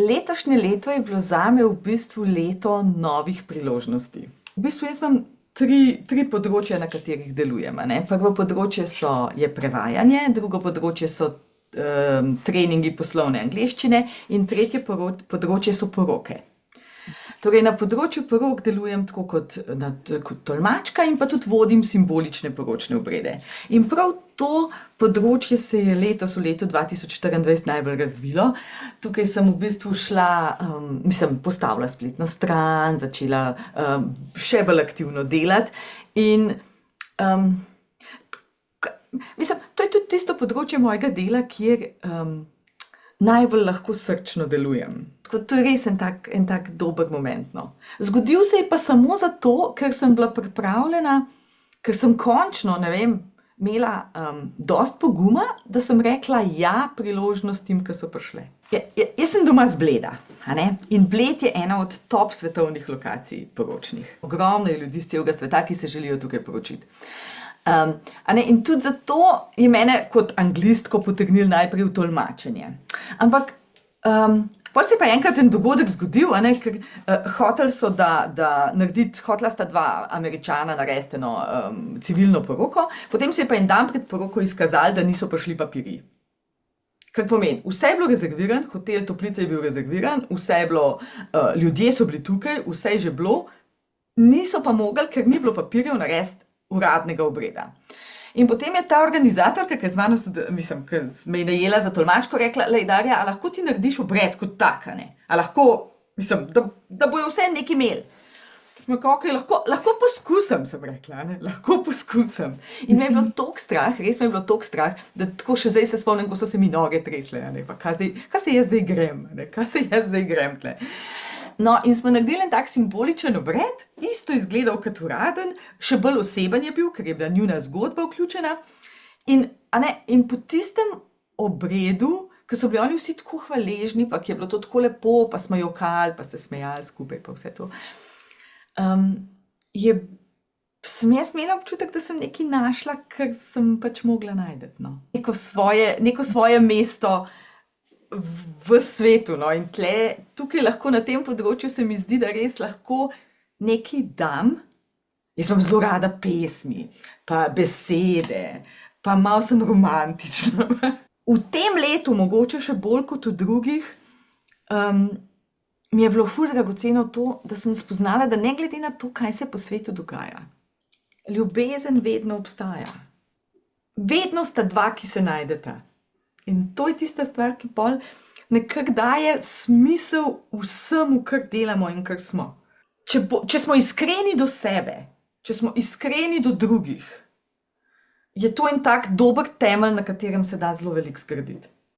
Letošnje leto je bilo zame v bistvu leto novih priložnosti. V bistvu jaz imam tri področja, na katerih delujem, a ne. Prvo področje je prevajanje, drugo področje so treningi poslovne angleščine in tretje področje so poroke. Torej, na področju porok delujem tako kot tolmačka in pa tudi vodim simbolične poročne obrede. In prav to področje se je letos, v letu 2024, najbolj razvilo. Tukaj sem v bistvu postavila spletno stran, začela še bolj aktivno delati in to je tudi tisto področje mojega dela, kjer najbolj lahko srčno delujem. Tako, to je res en tak dober moment, no. Zgodil se je pa samo zato, ker sem bila pripravljena, ker sem končno, imela dosti poguma, da sem rekla ja priložnostim, ki so prišle. Jaz sem doma z Bleda, a ne? In Bled je ena od top svetovnih lokacij poročnih. Ogromno je ljudi z celega sveta, ki se želijo tukaj poročiti. In tudi zato je mene kot anglistko potegnilo najprej v tolmačenje. Ampak potem se je pa enkrat en dogodek zgodil, ker hotela sta dva Američana narediti eno civilno poroko, potem se je pa en dan pred poroko izkazalo, da niso prišli papirji. Kar pomeni, vse je bilo rezervirano, hotel Toplice je bil rezerviran, vse je bilo, ljudje so bili tukaj, vse je že bilo, niso pa mogli, ker ni bilo papirjev, narediti uradnega obreda. In potem je ta organizatorka, ki je z mano, ki me je najela za tolmačko, rekla: "Lej, Darja, a lahko ti narediš obred kot tak, a ne? A lahko, da bojo vse nekaj imeli." Sem rekla: "Okej, lahko poskusim," sem rekla, lahko poskusim." In me je bilo toliko strah, res me je bilo toliko strah, da tako še zdaj se spomnim, ko so se mi noge tresle, pa kaj se jaz zdaj grem tle. No, in smo naredili en tak simboličen obred, isto izgledal kot uraden, še bolj oseben je bil, ker je bila njuna zgodba vključena. In po tistem obredu, ko so bili oni vsi tako hvaležni, pa ki je bilo to tako lepo, pa smo jokali, pa se smejali skupaj, pa vse to, sem jaz imela občutek, da sem nekaj našla, kar sem pač mogla najti, no. Neko svoje mesto v svetu, no, in tukaj lahko na tem področju se mi zdi, da res lahko nekaj dam. Jaz imam zelo rada pesmi, pa besede, pa malo sem romantična. V tem letu, mogoče še bolj kot v drugih, mi je bilo ful dragoceno to, da sem spoznala, da ne glede na to, kaj se po svetu dogaja, ljubezen vedno obstaja. Vedno sta dva, ki se najdeta. In to je tista stvar, ki pol nekako daje smisel vsemu, kar delamo in kar smo. Če smo iskreni do sebe, če smo iskreni do drugih, je to en tak dober temelj, na katerem se da zelo veliko zgraditi.